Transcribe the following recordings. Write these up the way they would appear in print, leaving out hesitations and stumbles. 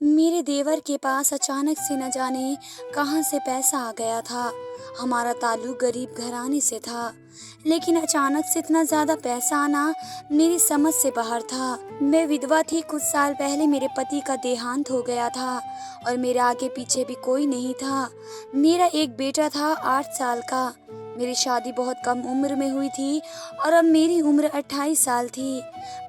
मेरे देवर के पास अचानक से न जाने कहाँ से पैसा आ गया था। हमारा ताल्लुक गरीब घराने से था, लेकिन अचानक से इतना ज़्यादा पैसा आना मेरी समझ से बाहर था। मैं विधवा थी, कुछ साल पहले मेरे पति का देहांत हो गया था और मेरे आगे पीछे भी कोई नहीं था। मेरा एक बेटा था 8 साल का। मेरी शादी बहुत कम उम्र में हुई थी और अब मेरी उम्र 28 साल थी।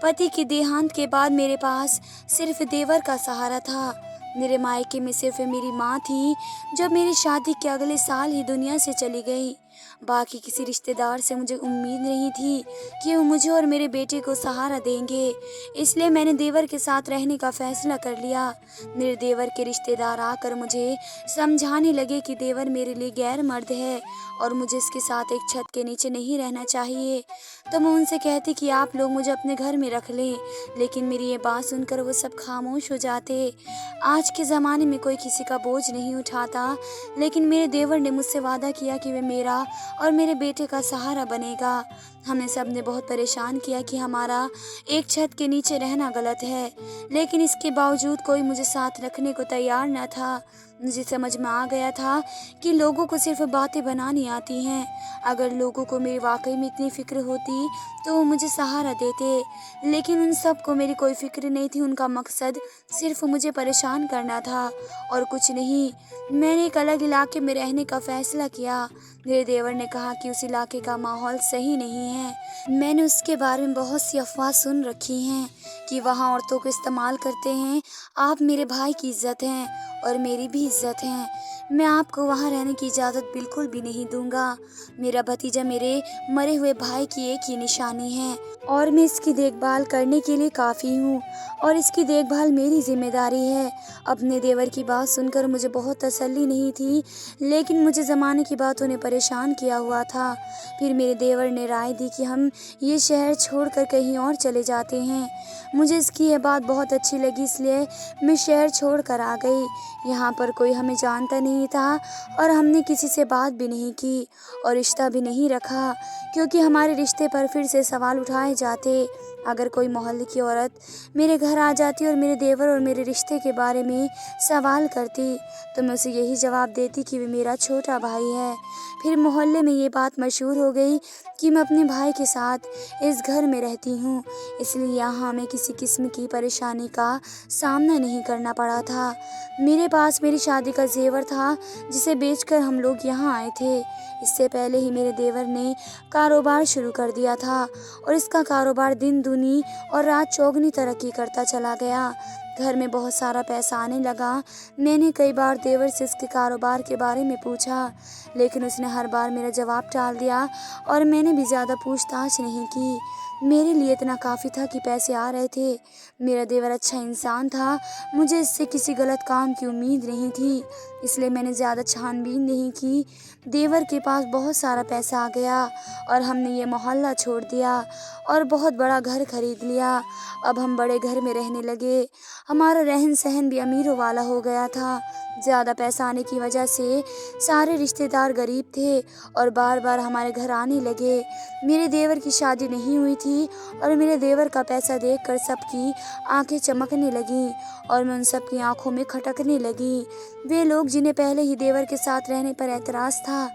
पति के देहांत के बाद मेरे पास सिर्फ देवर का सहारा था। मेरे मायके में सिर्फ मेरी माँ थी, जो मेरी शादी के अगले साल ही दुनिया से चली गई। बाकी किसी रिश्तेदार से मुझे उम्मीद नहीं थी कि वो मुझे और मेरे बेटे को सहारा देंगे। इसलिए मैंने देवर के साथ रहने का फैसला कर लिया। मेरे देवर के रिश्तेदार आकर मुझे समझाने लगे कि देवर मेरे लिए गैर मर्द है और मुझे इसके साथ एक छत के नीचे नहीं रहना चाहिए। तो मैं उनसे कहती कि आप लोग मुझे अपने घर में रख लें, लेकिन मेरी ये बात सुनकर वो सब खामोश हो जाते। आज के ज़माने में कोई किसी का बोझ नहीं उठाता, लेकिन मेरे देवर ने मुझसे वादा किया कि वे मेरा और मेरे बेटे का सहारा बनेगा। हमें सब ने बहुत परेशान किया कि हमारा एक छत के नीचे रहना गलत है, लेकिन इसके बावजूद कोई मुझे साथ रखने को तैयार न था। मुझे समझ में आ गया था कि लोगों को सिर्फ बातें बनानी आती हैं। अगर लोगों को मेरी वाकई में इतनी फ़िक्र होती तो वो मुझे सहारा देते, लेकिन उन सब को मेरी कोई फ़िक्र नहीं थी। उनका मकसद सिर्फ मुझे परेशान करना था और कुछ नहीं। मैंने एक अलग इलाके में रहने का फ़ैसला किया। मेरे देवर ने कहा कि उस इलाके का माहौल सही नहीं है। मैंने उसके बारे में बहुत सी अफ़वाह सुन रखी हैं कि वहाँ औरतों को इस्तेमाल करते हैं। आप मेरे भाई की इज़्ज़त हैं और मेरी भी इज़्ज़त है। मैं आपको वहाँ रहने की इजाज़त बिल्कुल भी नहीं दूँगा। मेरा भतीजा मेरे मरे हुए भाई की एक ही निशानी है और मैं इसकी देखभाल करने के लिए काफ़ी हूँ और इसकी देखभाल मेरी ज़िम्मेदारी है। अपने देवर की बात सुनकर मुझे बहुत तसल्ली नहीं थी, लेकिन मुझे ज़माने की बातों ने परेशान किया हुआ था। फिर मेरे देवर ने राय दी कि हम ये शहर छोड़कर कहीं और चले जाते हैं। मुझे इसकी यह बात बहुत अच्छी लगी, इसलिए मैं शहर छोड़कर आ गई। यहाँ पर कोई हमें जानता नहीं था और हमने किसी से बात भी नहीं की और रिश्ता भी नहीं रखा, क्योंकि हमारे रिश्ते पर फिर से सवाल उठाए जाते। अगर कोई मोहल्ले की औरत मेरे घर आ जाती और मेरे देवर और मेरे रिश्ते के बारे में सवाल करती, तो मैं उसे यही जवाब देती कि वे मेरा छोटा भाई है। फिर मोहल्ले में ये बात मशहूर हो गई कि मैं अपने भाई के साथ इस घर में रहती हूँ, इसलिए यहाँ हमें किसी किस्म की परेशानी का सामना नहीं करना पड़ा था। मेरे पास मेरी शादी का ज़ेवर था, जिसे बेचकर हम लोग यहाँ आए थे। इससे पहले ही मेरे देवर ने कारोबार शुरू कर दिया था और इसका कारोबार दिन दूनी और रात चौगुनी तरक्की करता चला गया। घर में बहुत सारा पैसा आने लगा। मैंने कई बार देवर से इसके कारोबार के बारे में पूछा, लेकिन उसने हर बार मेरा जवाब टाल दिया और मैंने भी ज़्यादा पूछताछ नहीं की। मेरे लिए इतना काफ़ी था कि पैसे आ रहे थे। मेरा देवर अच्छा इंसान था, मुझे इससे किसी गलत काम की उम्मीद नहीं थी, इसलिए मैंने ज़्यादा छानबीन नहीं की। देवर के पास बहुत सारा पैसा आ गया और हमने ये मोहल्ला छोड़ दिया और बहुत बड़ा घर खरीद लिया। अब हम बड़े घर में रहने लगे। हमारा रहन सहन भी अमीरों वाला हो गया था। ज़्यादा पैसा आने की वजह से सारे रिश्तेदार गरीब थे और बार बार हमारे घर आने लगे। मेरे देवर की शादी नहीं हुई थी और मेरे देवर का पैसा देखकर सबकी आंखें चमकने लगीं और मैं उन सबकी आंखों में खटकने लगी। वे लोग जिन्हें पहले ही देवर के साथ रहने पर एतराज़ था,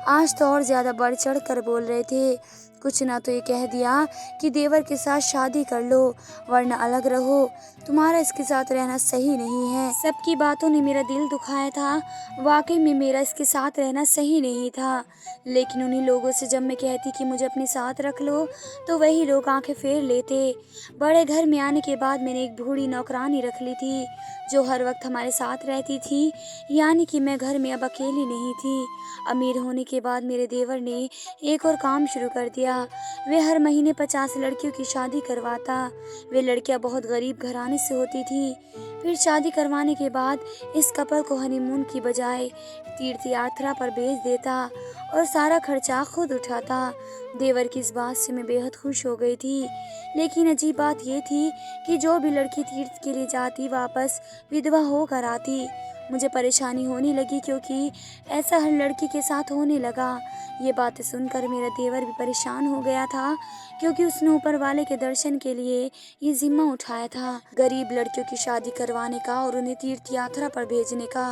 आज तो और ज़्यादा बढ़ चढ़ कर बोल रहे थे। कुछ ना तो ये कह दिया कि देवर के साथ शादी कर लो वरना अलग रहो, तुम्हारा इसके साथ रहना सही नहीं है। सबकी बातों ने मेरा दिल दुखाया था। वाकई में मेरा इसके साथ रहना सही नहीं था, लेकिन उन्हीं लोगों से जब मैं कहती कि मुझे अपने साथ रख लो, तो वही लोग आंखें फेर लेते। बड़े घर में आने के बाद मैंने एक बूढ़ी नौकरानी रख ली थी, जो हर वक्त हमारे साथ रहती थी, यानी कि मैं घर में अब अकेली नहीं थी। अमीर होने के बाद मेरे देवर ने एक और काम शुरू कर दिया। वे हर महीने 50 लड़कियों की शादी करवाता। वे लड़कियां बहुत गरीब घराने से होती थी। फिर शादी करवाने के बाद इस कपल को हनीमून की बजाय तीर्थ यात्रा पर भेज देता और सारा खर्चा खुद उठाता। देवर की इस बात से मैं बेहद खुश हो गई थी। लेकिन अजीब बात ये थी कि जो भी लड़की तीर्थ के लिए जाती वापस विधवा होकर आती। मुझे परेशानी होने लगी क्योंकि ऐसा हर लड़की के साथ होने लगा। ये बातें सुनकर मेरा देवर भी परेशान हो गया था क्योंकि उसने ऊपर वाले के दर्शन के लिए ये जिम्मा उठाया था गरीब लड़कियों की शादी करवाने का और उन्हें तीर्थ यात्रा पर भेजने का।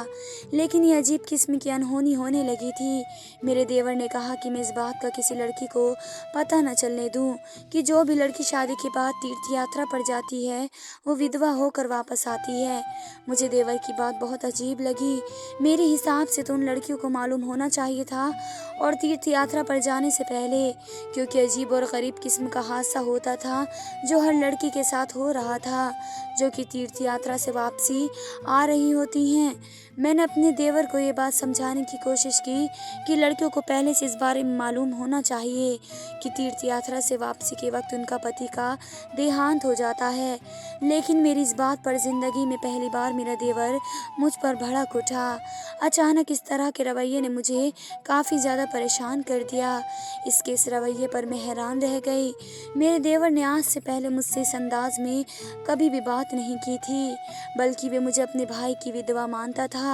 लेकिन ये अजीब किस्म की अनहोनी होने लगी थी। मेरे देवर ने कहा कि मैं इस बात का किसी लड़की को पता न चलने दूं कि जो भी लड़की शादी के बाद तीर्थ यात्रा पर जाती है वो विधवा होकर वापस आती है। मुझे देवर की बात बहुत अजीब लगी। मेरे हिसाब से तो उन लड़कियों को मालूम होना चाहिए था और तीर्थ यात्रा पर जाने से पहले, क्योंकि अजीब और गरीब किस्म का हादसा होता था जो हर लड़की के साथ हो रहा था जो कि तीर्थ यात्रा से वापसी आ रही होती हैं। मैंने अपने देवर को ये बात समझाने की कोशिश की कि लड़कियों को पहले से इस बारे में मालूम होना चाहिए कि तीर्थ यात्रा से वापसी के वक्त उनका पति का देहांत हो जाता है। लेकिन मेरी इस बात पर जिंदगी में पहली बार मेरा देवर मुझ पर भड़क उठा। अचानक इस तरह के रवैये ने मुझे काफ़ी ज़्यादा परेशान कर दिया। इसके इस रवैये पर मैं हैरान रह गई। मेरे देवर ने आज से पहले मुझसे इस अंदाज में कभी भी बात नहीं की थी, बल्कि वे मुझे अपने भाई की विधवा मानता था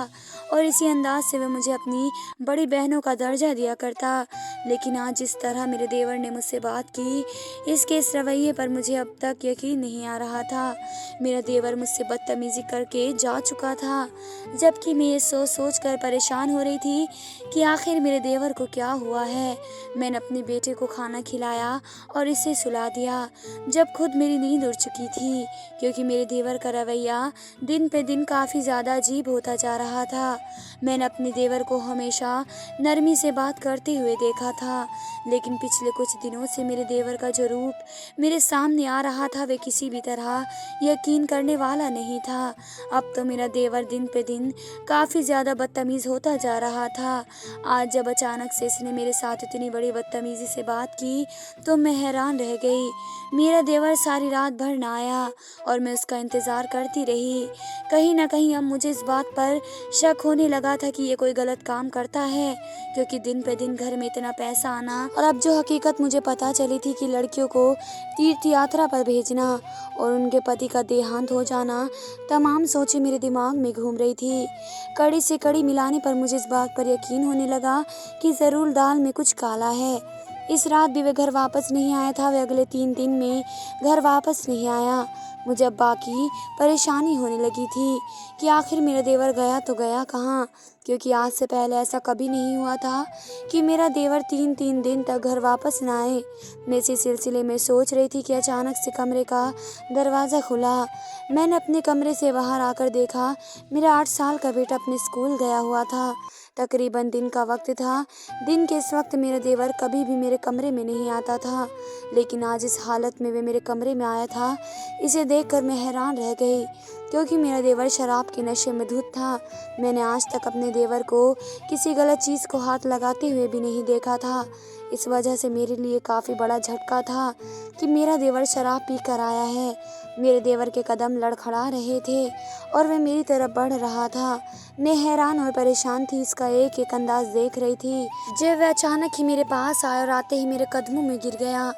और इसी अंदाज से वे मुझे अपनी बड़ी बहनों का दर्जा दिया करता। लेकिन आज जिस तरह मेरे देवर ने मुझसे बात की, इसके इस रवैये पर मुझे अब तक यकीन नहीं आ रहा था। मेरा देवर मुझसे बदतमीजी करके जा चुका था, जबकि मैं ये सोच सोच कर परेशान हो रही थी कि आखिर मेरे देवर को क्या हुआ है। मैंने अपने बेटे को खाना खिलाया और इसे सुला दिया, जब खुद मेरी नींद उड़ चुकी थी, क्योंकि मेरे देवर का रवैया दिन पे दिन काफ़ी ज़्यादा अजीब होता जा रहा था। मैंने अपने देवर को हमेशा नरमी से बात करते हुए देखा था, लेकिन पिछले कुछ दिनों से मेरे देवर का जो रूप मेरे सामने आ रहा था वे किसी भी तरह यकीन करने वाला नहीं था। अब तो मेरा देवर दिन पे दिन काफ़ी ज़्यादा बदतमीज़ होता जा रहा था। आज जब अचानक से इसने मेरे साथ इतनी बड़ी बदतमीज़ी से बात की तो मैं हैरान रह गई। मेरा देवर सारी रात भर ना आया और मैं उसका इंतज़ार करती रही। कहीं ना कहीं अब मुझे इस बात पर शक होने लगा था कि ये कोई गलत काम करता है, क्योंकि दिन पे दिन घर में इतना पैसा आना और अब जो हकीकत मुझे पता चली थी कि लड़कियों को तीर्थ यात्रा पर भेजना और उनके पति का देहांत हो जाना, तमाम सोचें मेरे दिमाग में घूम रही थी। कड़ी से कड़ी मिलाने पर मुझे इस बात पर यकीन होने लगा कि ज़रूर दाल में कुछ काला है। इस रात भी वह घर वापस नहीं आया था। वह अगले 3 दिन में घर वापस नहीं आया। मुझे अब बाकी परेशानी होने लगी थी कि आखिर मेरा देवर गया तो गया कहाँ, क्योंकि आज से पहले ऐसा कभी नहीं हुआ था कि मेरा देवर 3-3 दिन तक घर वापस ना आए। मैं इसी सिलसिले में सोच रही थी कि अचानक से कमरे का दरवाज़ा खुला। मैंने अपने कमरे से बाहर आकर देखा, मेरा 8 साल का बेटा अपने स्कूल गया हुआ था। तकरीबन दिन का वक्त था। दिन के इस वक्त मेरा देवर कभी भी मेरे कमरे में नहीं आता था, लेकिन आज इस हालत में वे मेरे कमरे में आया था। इसे देखकर मैं हैरान रह गई, क्योंकि मेरा देवर शराब के नशे में धुत था। मैंने आज तक अपने देवर को किसी गलत चीज़ को हाथ लगाते हुए भी नहीं देखा था। इस वजह से मेरे लिए काफ़ी बड़ा झटका था कि मेरा देवर शराब पी कर आया है। मेरे देवर के कदम लड़खड़ा रहे थे और वह मेरी तरफ बढ़ रहा था। मैं हैरान और परेशान थी, इसका एक एक अंदाज देख रही थी। जब वह अचानक ही मेरे पास आया और आते ही मेरे कदमों में गिर गया,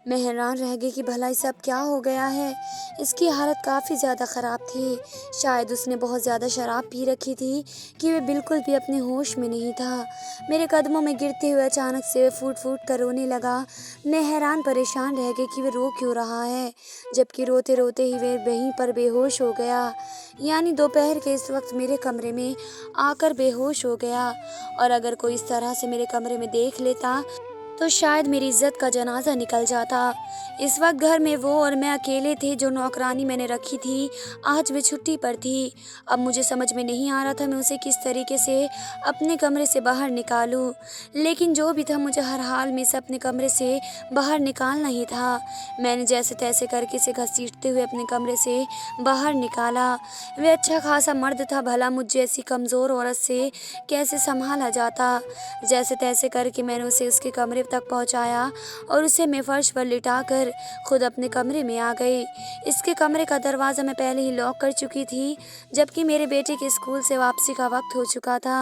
मैं हैरान रह गई कि भला ये सब क्या हो गया है। इसकी हालत काफ़ी ज़्यादा ख़राब थी। शायद उसने बहुत ज़्यादा शराब पी रखी थी कि वह बिल्कुल भी अपने होश में नहीं था। मेरे कदमों में गिरते हुए अचानक से वह फूट फूट कर रोने लगा। मैं हैरान परेशान रह गई कि वह रो क्यों रहा है, जबकि रोते रोते ही वह वहीं पर बेहोश हो गया। यानी दोपहर के इस वक्त मेरे कमरे में आकर बेहोश हो गया। और अगर कोई इस तरह से मेरे कमरे में देख लेता तो शायद मेरी इज्जत का जनाजा निकल जाता। इस वक्त घर में वो और मैं अकेले थे। जो नौकरानी मैंने रखी थी आज वे छुट्टी पर थी। अब मुझे समझ में नहीं आ रहा था मैं उसे किस तरीके से अपने कमरे से बाहर निकालूं, लेकिन जो भी था मुझे हर हाल में इसे अपने कमरे से बाहर निकालना ही था। मैंने जैसे तैसे करके इसे घसीटते हुए अपने कमरे से बाहर निकाला। वह अच्छा खासा मर्द था, भला मुझ जैसी कमज़ोर औरत से कैसे संभाला जाता। जैसे तैसे करके मैंने उसे उसके कमरे तक पहुंचाया और उसे मैं फर्श पर लिटाकर खुद अपने कमरे में आ गई। इसके कमरे का दरवाज़ा मैं पहले ही लॉक कर चुकी थी, जबकि मेरे बेटे के स्कूल से वापसी का वक्त हो चुका था।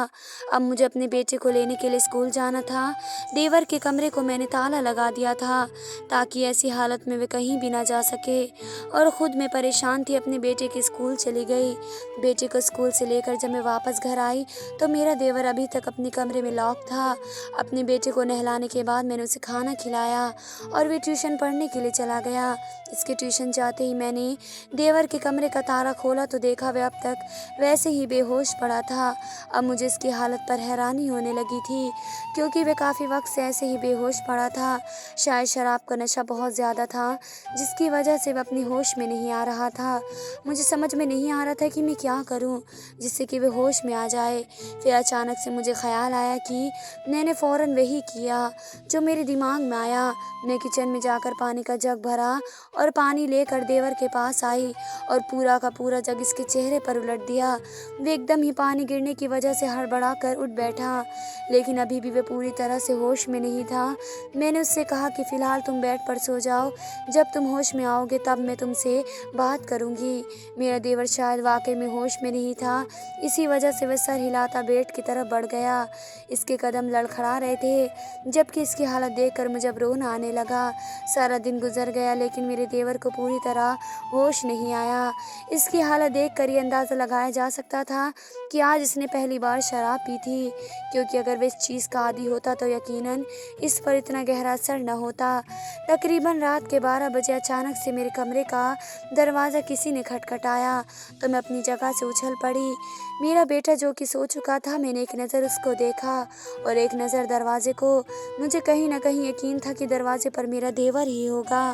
अब मुझे अपने बेटे को लेने के लिए स्कूल जाना था। देवर के कमरे को मैंने ताला लगा दिया था ताकि ऐसी हालत में वे कहीं भी ना जा सके, और खुद मैं परेशान थी अपने बेटे के स्कूल चली गई। बेटे को स्कूल से लेकर जब मैं वापस घर आई तो मेरा देवर अभी तक अपने कमरे में लॉक था। अपने बेटे को नहलाने के बाद मैंने उसे खाना खिलाया और वे ट्यूशन पढ़ने के लिए चला गया। इसके ट्यूशन जाते ही मैंने देवर के कमरे का ताला खोला तो देखा वह अब तक वैसे ही बेहोश पड़ा था। अब मुझे इसकी हालत पर हैरानी होने लगी थी, क्योंकि वह काफ़ी वक्त से ऐसे ही बेहोश पड़ा था। शायद शराब का नशा बहुत ज़्यादा था, जिसकी वजह से वह अपनी होश में नहीं आ रहा था। मुझे समझ में नहीं आ रहा था कि मैं क्या करूं जिससे कि वह होश में आ जाए। फिर अचानक से मुझे ख्याल आया कि मैंने फ़ौरन वही किया जो मेरे दिमाग में आया। मैं किचन में जाकर पानी का जग भरा और पानी लेकर देवर के पास आई और पूरा का पूरा जग इसके चेहरे पर उलट दिया। वे एकदम ही पानी गिरने की वजह से हड़बड़ा कर उठ बैठा, लेकिन अभी भी वे पूरी तरह से होश में नहीं था। मैंने उससे कहा कि फ़िलहाल तुम बेड पर सो जाओ, जब तुम होश में आओगे तब मैं तुमसे बात करूंगी। मेरा देवर शायद वाकई में होश में नहीं था, इसी वजह से वह सर हिलाता बेड की तरफ बढ़ गया। इसके कदम लड़खड़ा रहे थे, जबकि इसकी हालत देखकर मुझे अब रोना आने लगा। सारा दिन गुजर गया लेकिन मेरे देवर को पूरी तरह होश नहीं आया। इसकी हालत देखकर ये अंदाज़ा लगाया जा सकता था कि आज इसने पहली बार शराब पी थी, क्योंकि अगर वह इस चीज़ का आदी होता तो यकीनन इस पर इतना गहरा असर न होता। तकरीबन रात के 12 बजे अचानक से मेरे कमरे का दरवाज़ा किसी ने खटखटाया तो मैं अपनी जगह से उछल पड़ी। मेरा बेटा जो कि सो चुका था, मैंने एक नज़र उसको देखा और एक नज़र दरवाजे को। मुझे कहीं न कहीं यकीन था कि दरवाजे पर मेरा देवर ही होगा,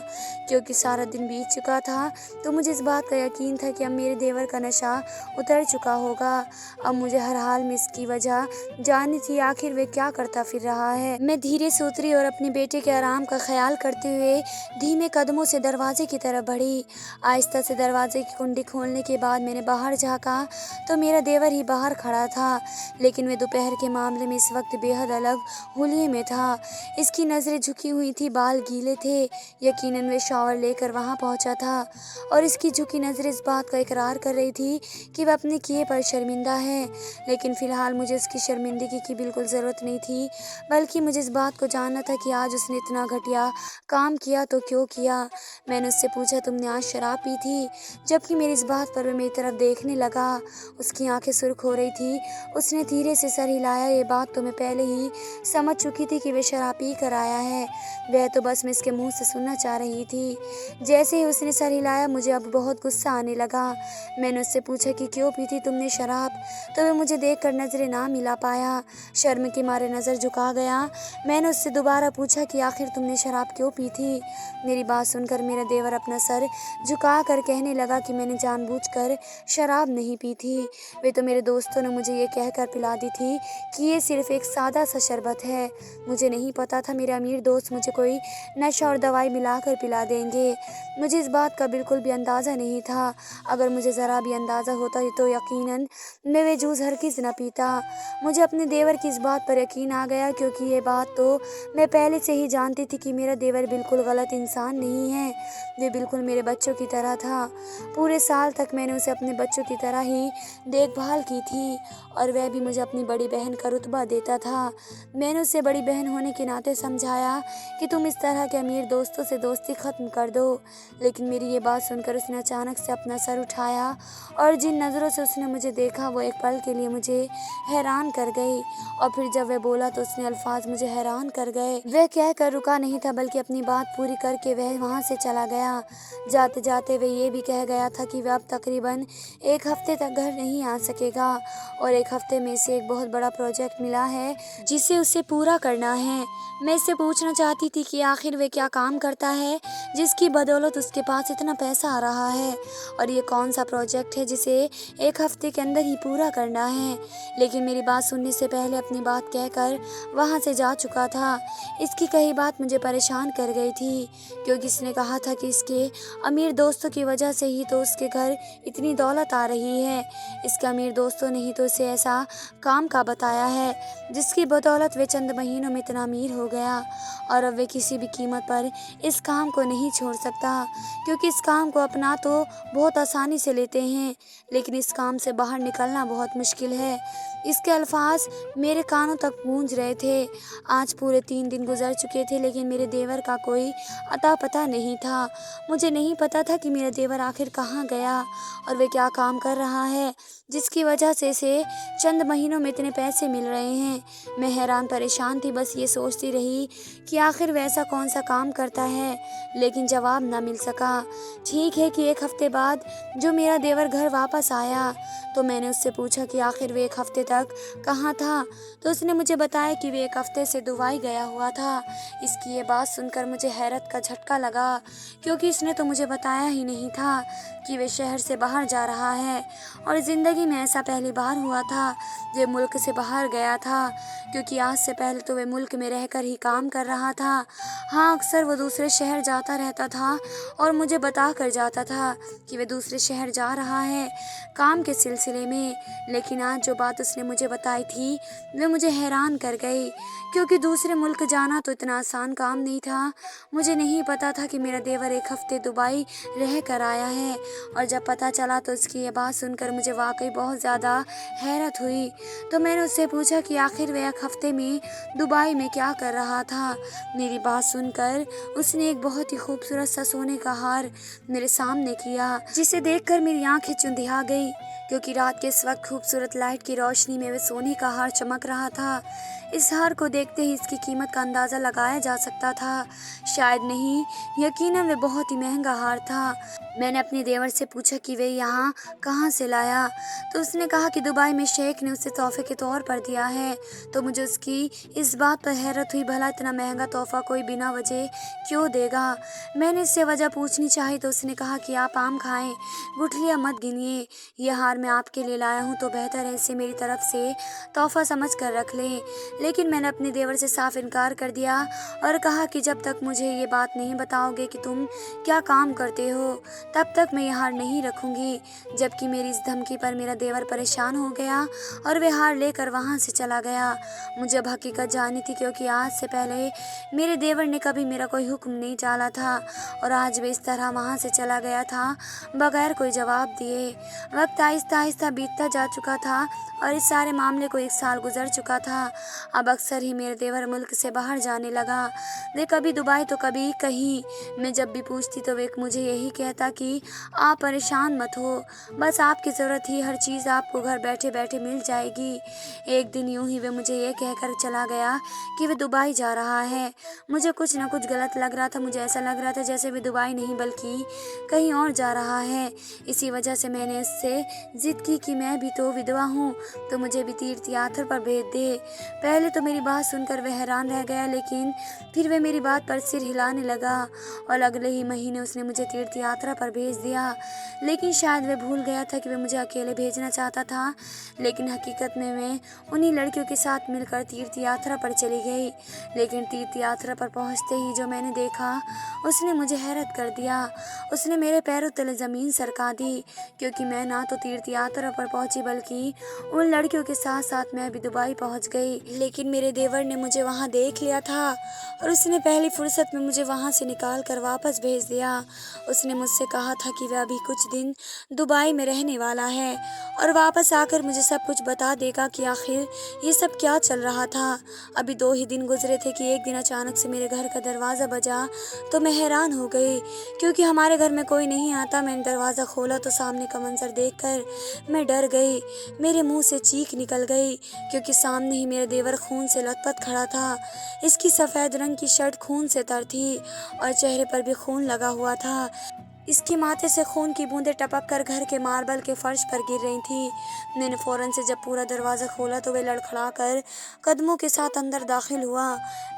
क्योंकि सारा दिन बीत चुका था तो मुझे इस बात का यकीन था कि अब मेरे देवर का नशा उतर चुका होगा। अब मुझे हर हाल में इसकी वजह जाननी थी, आखिर वे क्या करता फिर रहा है। मैं धीरे से उतरी और अपने बेटे के आराम का ख्याल करते हुए धीमे कदमों से दरवाजे की तरफ बढ़ी। आहिस्ता से दरवाजे की कुंडी खोलने के बाद मैंने बाहर झाँका तो मेरा देवर ही बाहर खड़ा था, लेकिन वे दोपहर के मामले में इस वक्त बेहद अलग हुलिये में था। इसकी नज़रें झुकी हुई थी, बाल गीले थे, यकीनन वे शॉवर लेकर वहाँ पहुँचा था और इसकी झुकी नज़रें इस बात का इकरार कर रही थी कि वह अपने किए पर शर्मिंदा है। लेकिन फ़िलहाल मुझे उसकी शर्मिंदगी की बिल्कुल ज़रूरत नहीं थी, बल्कि मुझे इस बात को जानना था कि आज उसने इतना घटिया काम किया तो क्यों किया। मैंने उससे पूछा, तुमने आज शराब पी थी? जबकि मेरी इस बात पर वह मेरी तरफ देखने लगा। उसकी आंखें सुर्ख हो रही थी। उसने धीरे से सर हिलाया। ये बात तो मैं पहले ही समझ चुकी थी कि वह शराब पी कर आया है, वह तो बस मैं इसके मुंह से सुनना चाह रही थी। जैसे ही उसने सर हिलाया मुझे अब बहुत गुस्सा आने लगा। मैंने उससे पूछा कि क्यों पी थी तुमने शराब? तो वह मुझे देखकर नजरें ना मिला पाया, शर्म के मारे नज़र झुका गया। मैंने उससे दोबारा पूछा कि आखिर तुमने शराब क्यों पी थी? मेरी बात सुनकर मेरा देवर अपना सर झुका कर कहने लगा कि मैंने जानबूझकर शराब नहीं पी थी, वे तो मेरे दोस्तों ने मुझे ये कहकर पिला दी थी कि ये सिर्फ एक सादा सा शरबत है। मुझे नहीं पता था मेरे अमीर दोस्त मुझे कोई नशा और दवाई मिलाकर पिला देंगे। मुझे इस बात का बिल्कुल भी अंदाज़ा नहीं था। अगर मुझे ज़रा भी अंदाज़ा होता तो यकीनन मैं वे जूस हरगिज़ न पीता। मुझे अपने देवर की इस बात पर यकीन आ गया, क्योंकि ये बात तो मैं पहले से ही जानती थी कि मेरा देवर बिल्कुल गलत इंसान नहीं है, वे बिल्कुल मेरे बच्चों की तरह था। पूरे साल तक मैंने उसे अपने बच्चों की तरह ही देखभाल की थी और वह भी मुझे अपनी बड़ी बहन का रुतबा देता था। मैंने उसे बड़ी बहन होने के नाते समझाया कि तुम इस तरह के अमीर दोस्तों से दोस्ती ख़त्म कर दो, लेकिन मेरी ये बात सुनकर उसने अचानक से अपना सर उठाया और जिन नज़रों से उसने मुझे देखा वो एक पल के लिए मुझे हैरान कर गई। और फिर जब वह बोला तो उसने अल्फाज मुझे हैरान कर गए। वह कहकर रुका नहीं था, बल्कि अपनी बात पूरी करके वह वहाँ से चला गया। जाते जाते वह ये भी कह गया था कि वह अब तकरीबन एक हफ्ते तक घर नहीं आ सकेगा और एक हफ्ते में इसे एक बहुत बड़ा प्रोजेक्ट मिला है जिसे उसे पूरा करना है। मैं इससे पूछना चाहती थी कि आखिर वे क्या काम करता है जिसकी बदौलत उसके पास इतना पैसा आ रहा है, और ये कौन सा प्रोजेक्ट है जिसे एक हफ्ते के अंदर ही पूरा करना है। लेकिन मेरी बात सुनने से पहले अपनी बात कहकर वहाँ से जा चुका था। इसकी कही बात मुझे परेशान कर गई थी, क्योंकि इसने कहा था कि इसके अमीर दोस्तों की वजह से ही तो उसके घर इतनी दौलत आ रही है। इसके अमीर दोस्तों ने ही तो इसे ऐसा काम का बताया है जिसकी बदौलत वे चंद महीनों में इतना अमीर अमीर हो गया और अब वह किसी भी कीमत पर इस काम को नहीं छोड़ सकता, क्योंकि इस काम को अपना तो बहुत आसानी से लेते हैं, लेकिन इस काम से बाहर निकलना बहुत मुश्किल है। इसके अल्फाज मेरे कानों तक गूंज रहे थे। आज पूरे 3 दिन गुजर चुके थे, लेकिन मेरे देवर का कोई अता पता नहीं था। मुझे नहीं पता था कि मेरा देवर आखिर कहाँ गया और वह क्या काम कर रहा है, जिसकी वजह से इसे चंद महीनों में इतने पैसे मिल रहे हैं। मैं हैरान परेशान थी, बस ये सोचती रही कि आखिर वह ऐसा कौन सा काम करता है, लेकिन जवाब ना मिल सका। ठीक है कि 1 हफ्ते बाद जो मेरा देवर घर वापस आया, तो मैंने उससे पूछा कि आखिर वे 1 हफ्ते तक कहाँ था, तो उसने मुझे बताया कि वे 1 हफ्ते से दुबई गया हुआ था। इसकी ये बात सुनकर मुझे हैरत का झटका लगा, क्योंकि इसने तो मुझे बताया ही नहीं था कि वे शहर से बाहर जा रहा है, और ज़िंदगी में ऐसा पहली बार हुआ था वे मुल्क से बाहर गया था, क्योंकि आज से पहले तो वे मुल्क में रहकर ही काम कर रहा था। हाँ, अक्सर वो दूसरे शहर जाता रहता था और मुझे बता कर जाता था कि वे दूसरे शहर जा रहा है काम के सिलसिले में, लेकिन आज जो बात उसने मुझे बताई थी वे मुझे हैरान कर गई, क्योंकि दूसरे मुल्क जाना तो इतना आसान काम नहीं था। मुझे नहीं पता था कि मेरा देवर 1 हफ्ते दुबई रह कर आया है, और जब पता चला तो उसकी ये बात सुनकर मुझे वाकई बहुत ज़्यादा हैरत हुई। तो मैंने उससे पूछा कि आखिर वह 1 हफ्ते में दुबई में क्या कर रहा था। मेरी बात सुनकर उसने एक बहुत ही खूबसूरत सा सोने का हार मेरे सामने किया, जिसे देखकर मेरी आंखें चुंधिया गई, क्योंकि रात के इस वक्त खूबसूरत लाइट की रोशनी में वह सोने का हार चमक रहा था। इस हार को देखते ही इसकी कीमत का अंदाज़ा लगाया जा सकता था, शायद नहीं, यकीनन वह बहुत ही महंगा हार था। मैंने अपने देवर से पूछा कि वे यहाँ कहाँ से लाया, तो उसने कहा कि दुबई में शेख ने उसे तोहफे के तौर पर दिया है। तो मुझे उसकी इस बात पर हैरत हुई, भला इतना महंगा तोहफा कोई बिना वजह क्यों देगा। मैंने इससे वजह पूछनी चाही तो उसने कहा कि आप आम खाएं, गुठलियाँ मत गिनिए, यह हार मैं आपके लिए लाया हूँ, तो बेहतर है इसे मेरी तरफ से तोहफा समझ कर रख लें। लेकिन मैंने अपने देवर से साफ इनकार कर दिया और कहा कि जब तक मुझे ये बात नहीं बताओगे कि तुम क्या काम करते हो, तब तक मैं ये हार नहीं रखूंगी। जबकि मेरी इस धमकी पर मेरा देवर परेशान हो गया और वे हार लेकर वहाँ से चला गया। मुझे अब हकीकत जाननी थी, क्योंकि आज से पहले मेरे देवर ने कभी मेरा कोई हुक्म नहीं टाला था, और आज वे इस तरह वहाँ से चला गया था बगैर कोई जवाब दिए। वक्त आहिस्ता आहिस्ता बीतता जा चुका था और इस सारे मामले को 1 साल गुजर चुका था। अब अक्सर ही मेरे देवर मुल्क से बाहर जाने लगा। वे कभी दुबई तो कभी कहीं। मैं जब भी पूछती तो वे मुझे यही कहता कि आप परेशान मत हो, बस आपकी ज़रूरत ही हर चीज़ आपको घर बैठे बैठे मिल जाएगी। एक दिन यूं ही वे मुझे ये कहकर चला गया कि वे दुबई जा रहा है। मुझे कुछ न कुछ गलत लग रहा था, मुझे ऐसा लग रहा था जैसे वे दुबई नहीं बल्कि कहीं और जा रहा है। इसी वजह से मैंने उससे ज़िद की कि मैं भी तो विधवा हूँ, तो मुझे भी तीर्थ यात्रा पर भेज दे। पहले तो मेरी बात सुनकर वह हैरान रह गया, लेकिन फिर वह मेरी बात पर सिर हिलाने लगा और अगले ही महीने उसने मुझे तीर्थ यात्रा पर भेज दिया। लेकिन शायद वह भूल गया था कि वह मुझे अकेले भेजना चाहता था, लेकिन हकीकत में मैं उन्हीं लड़कियों के साथ मिलकर तीर्थ यात्रा पर चली गई। लेकिन तीर्थ यात्रा पर पहुंचते ही जो मैंने देखा उसने मुझे हैरत कर दिया। उसने मेरे पैरों तले ज़मीन सरका दी, क्योंकि मैं ना तो तीर्थ यात्रा पर पहुंची बल्कि उन लड़कियों के साथ साथ मैं भी दुबई पहुंच गई। लेकिन मेरे देवर ने मुझे वहां देख लिया था और उसने पहली फुर्सत में मुझे वहां से निकाल कर वापस भेज दिया। उसने मुझसे कहा था कि वह अभी कुछ दिन दुबई में रहने वाला है और वापस आकर मुझे सब कुछ बता देगा कि आखिर ये सब क्या चल रहा था। अभी 2 ही दिन गुजरे थे कि एक दिन अचानक से मेरे घर का दरवाज़ा बजा, तो मैं हैरान हो गई, क्योंकि हमारे घर में कोई नहीं आता। मैंने दरवाज़ा खोला तो सामने का मंजर देखकर मैं डर गई, मेरे मुंह से चीख निकल गई, क्योंकि सामने ही मेरा देवर खून से लथपथ खड़ा था। इसकी सफ़ेद रंग की शर्ट खून से तर थी और चेहरे पर भी खून लगा हुआ था। इसके माथे से खून की बूंदें टपक कर घर के मार्बल के फर्श पर गिर रही थी। मैंने फौरन से जब पूरा दरवाज़ा खोला तो वे लड़खड़ा कर कदमों के साथ अंदर दाखिल हुआ।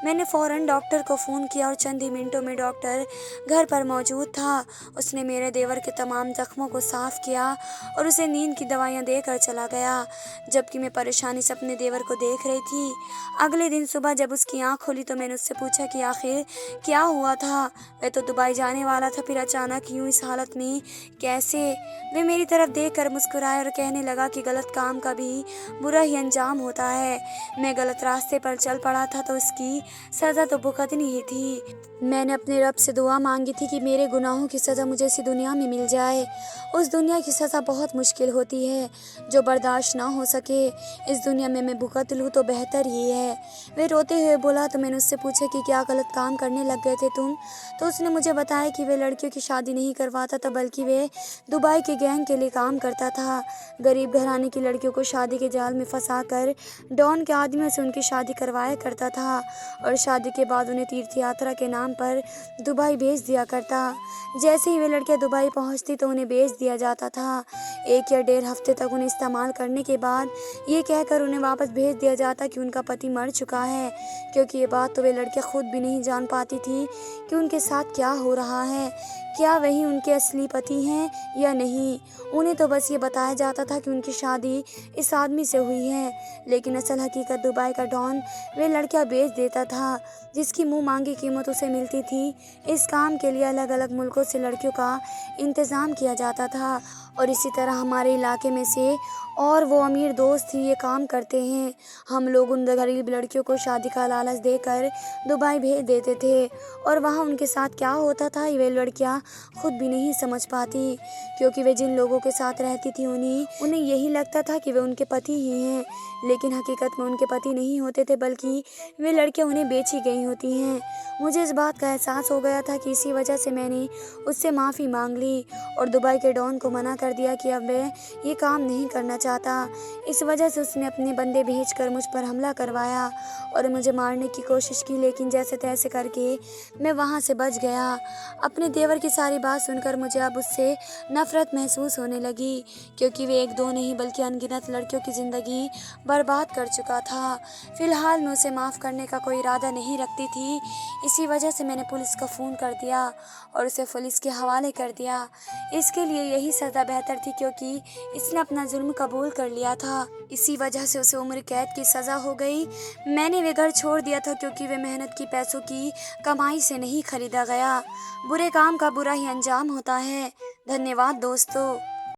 मैंने फौरन डॉक्टर को फ़ोन किया और चंद ही मिनटों में डॉक्टर घर पर मौजूद था। उसने मेरे देवर के तमाम जख्मों को साफ़ किया और उसे नींद की दवाइयाँ देकर चला गया, जबकि मैं परेशानी से अपने देवर को देख रही थी। अगले दिन सुबह जब उसकी आँख खुली तो मैंने उससे पूछा कि आखिर क्या हुआ था। वह तो दुबई जाने वाला था, फिर अचानक बैठी हूँ इस हालत में, कैसे? वे मेरी तरफ देखकर मुस्कुराया और कहने लगा कि गलत काम का भी बुरा ही अंजाम होता है। मैं गलत रास्ते पर चल पड़ा था तो उसकी सज़ा तो भुगतनी ही थी। मैंने अपने रब से दुआ मांगी थी कि मेरे गुनाहों की सज़ा मुझे इसी दुनिया में मिल जाए। उस दुनिया की सज़ा बहुत मुश्किल होती है, जो बर्दाश्त ना हो सके इस दुनिया में मैं भुगत लूँ तो बेहतर ही है। वे रोते हुए बोला तो मैंने उससे पूछा कि क्या गलत काम करने लग गए थे तुम? तो उसने मुझे बताया कि वे लड़कियों की शादी नहीं करवाता था, बल्कि वे दुबई के गैंग के लिए काम करता था। गरीब घराने की लड़कियों को शादी के जाल में फंसाकर डॉन के आदमियों से उनकी शादी करवाया करता था और शादी के बाद उन्हें तीर्थ यात्रा के नाम पर दुबई भेज दिया करता। जैसे ही वे लड़कियां दुबई पहुंचती तो उन्हें भेज दिया जाता था। 1 या 1.5 हफ्ते तक उन्हें इस्तेमाल करने के बाद ये कहकर उन्हें वापस भेज दिया जाता कि उनका पति मर चुका है, क्योंकि ये बात तो वे लड़कियां खुद भी नहीं जान पाती थी कि उनके साथ क्या हो रहा है, क्या वही उनके असली पति हैं या नहीं। उन्हें तो बस ये बताया जाता था कि उनकी शादी इस आदमी से हुई है, लेकिन असल हकीकत दुबई का डॉन वे लड़कियां बेच देता था, जिसकी मुंह मांगी कीमत उसे मिलती थी। इस काम के लिए अलग अलग मुल्कों से लड़कियों का इंतज़ाम किया जाता था और इसी तरह हमारे इलाके में से और वो अमीर दोस्त ही ये काम करते हैं। हम लोग उन गरीब लड़कियों को शादी का लालच देकर दुबई भेज देते थे और वहाँ उनके साथ क्या होता था वे लड़कियाँ खुद भी नहीं समझ पाती, क्योंकि वे जिन लोगों के साथ रहती थी उन्हें यही लगता था कि वे उनके पति ही हैं, लेकिन हकीकत में उनके पति नहीं होते थे, बल्कि वे लड़कियां उन्हें बेची गई होती हैं। मुझे इस बात का एहसास हो गया था कि इसी वजह से मैंने उससे माफ़ी मांग ली और दुबई के डॉन को मना कर दिया कि अब वह ये काम नहीं करना चाहता। इस वजह से उसने अपने बंदे भेजकर मुझ पर हमला करवाया और मुझे मारने की कोशिश की, लेकिन जैसे तैसे करके मैं वहाँ से बच गया। अपने देवर की सारी बात सुनकर मुझे अब उससे नफ़रत महसूस होने लगी, क्योंकि वे 1-2 नहीं बल्कि अनगिनत लड़कियों की ज़िंदगी बर्बाद कर चुका था। फ़िलहाल मैं उसे माफ़ करने का कोई इरादा नहीं रखती थी। इसी वजह से मैंने पुलिस को फ़ोन कर दिया और उसे पुलिस के हवाले कर दिया। इसके लिए यही सज़ा बेहतर थी, क्योंकि इसने अपना जुल्म कबूल कर लिया था। इसी वजह से उसे उम्र कैद की सज़ा हो गई। मैंने वे घर छोड़ दिया था, क्योंकि वे मेहनत की पैसों की कमाई से नहीं खरीदा गया। बुरे काम का बुरा ही अंजाम होता है। धन्यवाद दोस्तों।